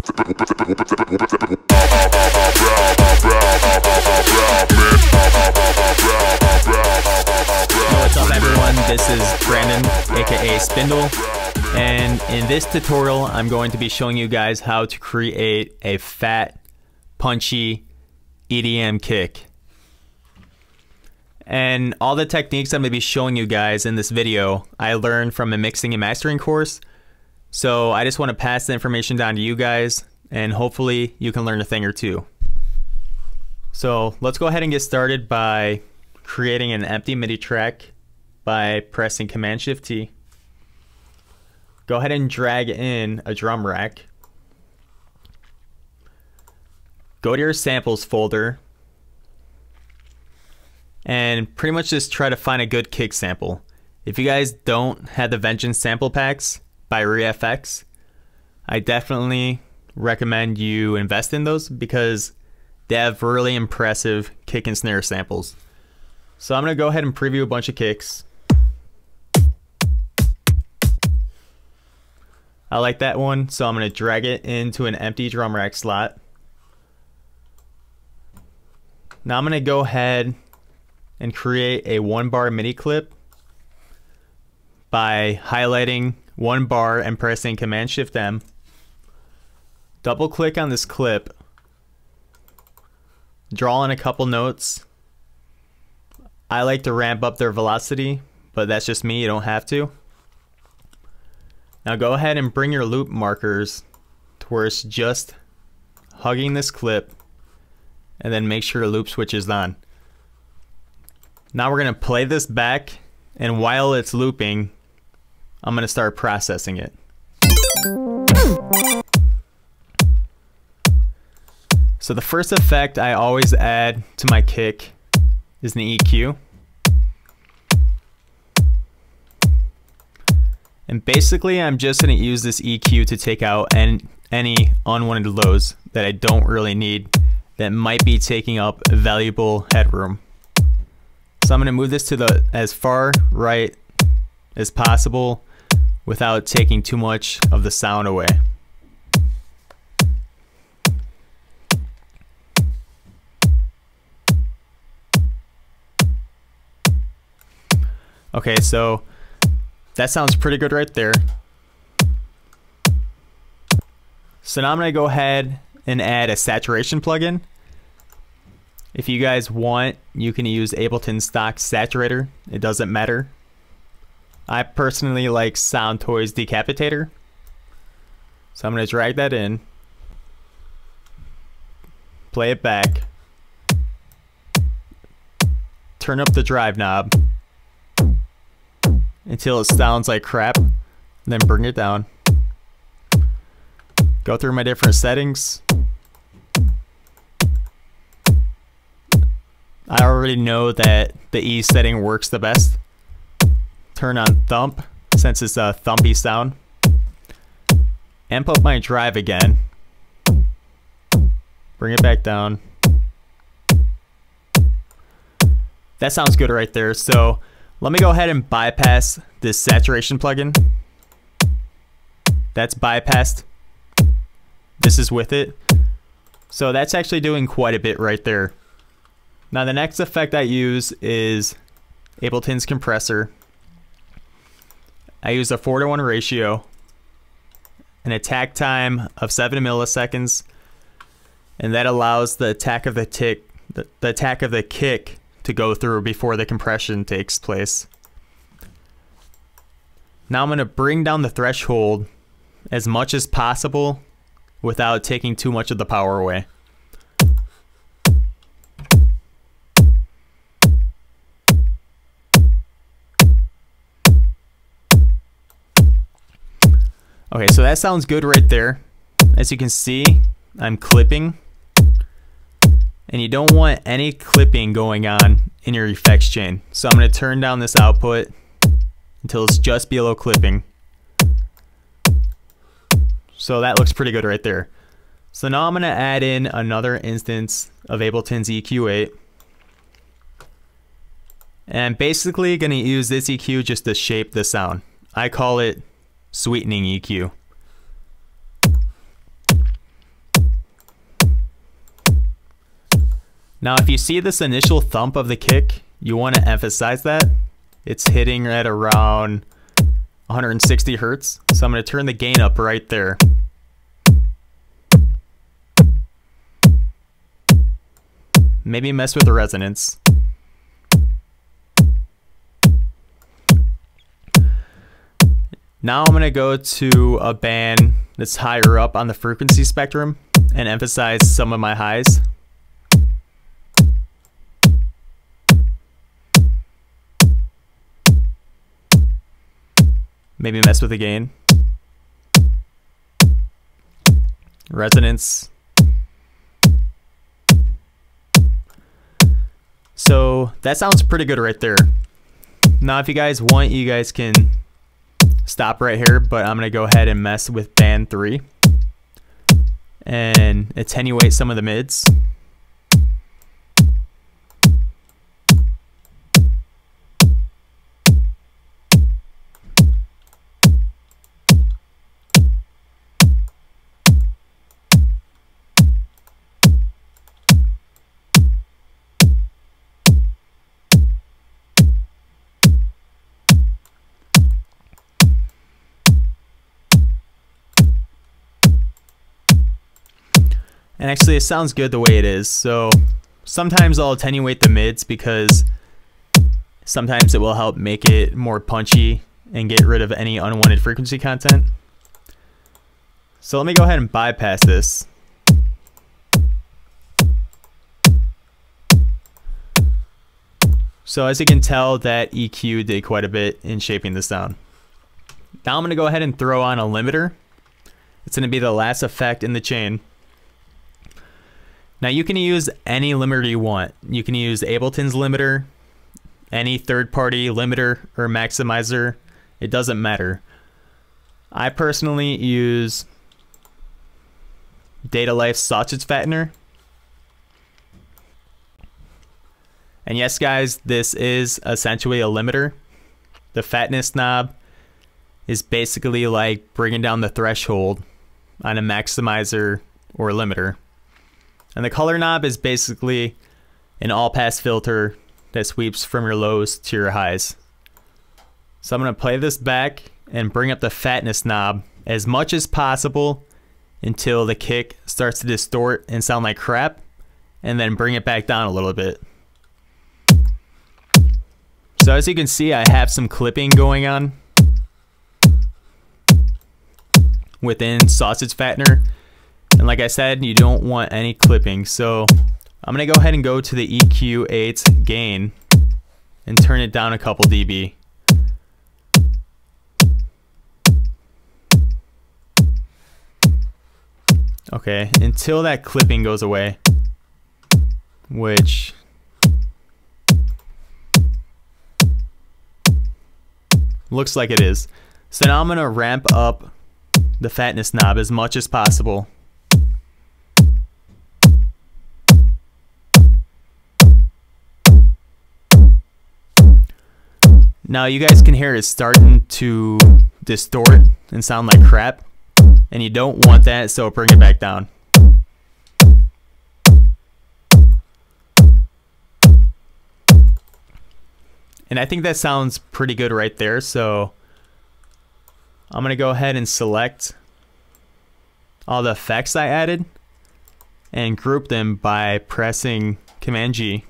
What's up everyone, this is Brandon, aka Spindle, and in this tutorial I'm going to be showing you guys how to create a fat, punchy EDM kick. And all the techniques I'm going to be showing you guys in this video I learned from a mixing and mastering course, so I just want to pass the information down to you guys and hopefully you can learn a thing or two. So let's go ahead and get started by creating an empty MIDI track by pressing Command-Shift-T. Go ahead and drag in a drum rack. Go to your samples folder and pretty much just try to find a good kick sample. If you guys don't have the Vengeance sample packs by ReFX, I definitely recommend you invest in those because they have really impressive kick and snare samples. So I'm going to go ahead and preview a bunch of kicks. I like that one, so I'm going to drag it into an empty drum rack slot. Now I'm going to go ahead and create a 1-bar MIDI clip by highlighting 1 bar and pressing Command-Shift-M. Double click on this clip, draw in a couple notes. I like to ramp up their velocity, but that's just me, you don't have to. Now go ahead and bring your loop markers to where it's just hugging this clip and then make sure the loop switch is on. Now we're going to play this back, and while it's looping, I'm going to start processing it. So the first effect I always add to my kick is an EQ. And basically I'm just going to use this EQ to take out any unwanted lows that I don't really need that might be taking up valuable headroom. So I'm going to move this to as far right as possible without taking too much of the sound away. Okay, so that sounds pretty good right there. So now I'm going to go ahead and add a saturation plugin. If you guys want, you can use Ableton stock saturator. It doesn't matter. I personally like Soundtoys Decapitator. So I'm going to drag that in. Play it back. Turn up the drive knob until it sounds like crap, and then bring it down. Go through my different settings. I already know that the E setting works the best. Turn on thump, since it's a thumpy sound. Amp up my drive again. Bring it back down. That sounds good right there. So let me go ahead and bypass this saturation plugin. That's bypassed. This is with it. So that's actually doing quite a bit right there. Now the next effect I use is Ableton's compressor. I use a 4:1 ratio, an attack time of 7 milliseconds, and that allows the attack of the kick to go through before the compression takes place. Now I'm going to bring down the threshold as much as possible without taking too much of the power away. Okay, so that sounds good right there. As you can see, I'm clipping. And you don't want any clipping going on in your effects chain. So I'm going to turn down this output until it's just below clipping. So that looks pretty good right there. So now I'm going to add in another instance of Ableton's EQ8. And I'm basically going to use this EQ just to shape the sound. I call it sweetening EQ. Now if you see this initial thump of the kick, you want to emphasize that. It's hitting at around 160 hertz. So I'm going to turn the gain up right there. Maybe mess with the resonance. Now I'm going to go to a band that's higher up on the frequency spectrum and emphasize some of my highs. Maybe mess with the gain. Resonance. So that sounds pretty good right there. Now if you guys want, you guys can stop right here, but I'm gonna go ahead and mess with band 3 and attenuate some of the mids. And actually it sounds good the way it is. So sometimes I'll attenuate the mids because sometimes it will help make it more punchy and get rid of any unwanted frequency content. So let me go ahead and bypass this. So as you can tell, that EQ did quite a bit in shaping the sound. Now I'm going to go ahead and throw on a limiter. It's going to be the last effect in the chain. Now you can use any limiter you want. You can use Ableton's limiter, any third-party limiter or maximizer. It doesn't matter. I personally use Data Life's sausage fattener. And yes guys, this is essentially a limiter. The fatness knob is basically like bringing down the threshold on a maximizer or limiter. And the color knob is basically an all-pass filter that sweeps from your lows to your highs. So I'm going to play this back and bring up the fatness knob as much as possible until the kick starts to distort and sound like crap, and then bring it back down a little bit. So as you can see, I have some clipping going on within sausage fattener. And like I said, you don't want any clipping. So I'm going to go ahead and go to the EQ8 gain and turn it down a couple dB. Okay, until that clipping goes away, which looks like it is. So now I'm going to ramp up the fatness knob as much as possible. Now you guys can hear it starting to distort and sound like crap, and you don't want that, so bring it back down. And I think that sounds pretty good right there, so I'm going to go ahead and select all the effects I added and group them by pressing Command G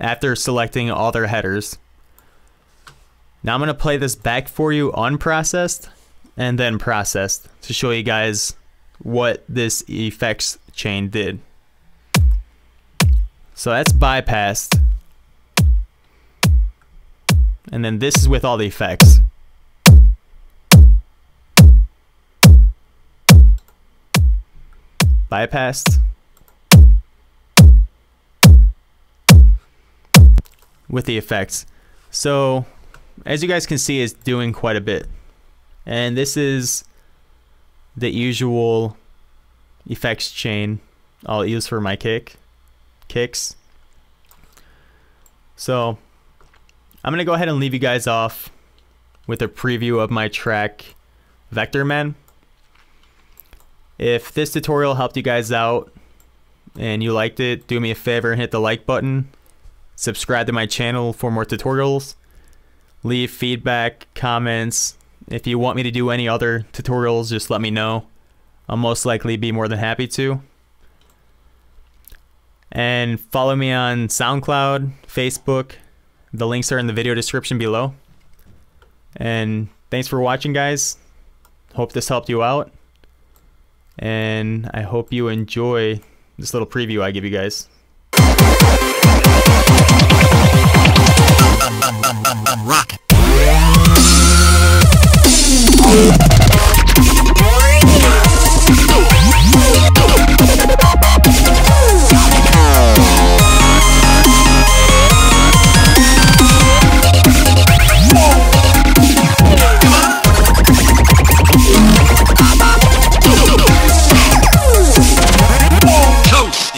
after selecting all their headers. Now I'm going to play this back for you unprocessed and then processed to show you guys what this effects chain did. So that's bypassed. And then this is with all the effects. Bypassed. With the effects. So as you guys can see, it's doing quite a bit. And this is the usual effects chain I'll use for my kicks. So I'm going to go ahead and leave you guys off with a preview of my track Vector Man. If this tutorial helped you guys out, and you liked it, do me a favor and hit the like button. Subscribe to my channel for more tutorials. Leave feedback, comments. If you want me to do any other tutorials, just let me know. I'll most likely be more than happy to. And follow me on SoundCloud, Facebook. The links are in the video description below. And thanks for watching, guys. Hope this helped you out. And I hope you enjoy this little preview I give you guys. Rock. Toast.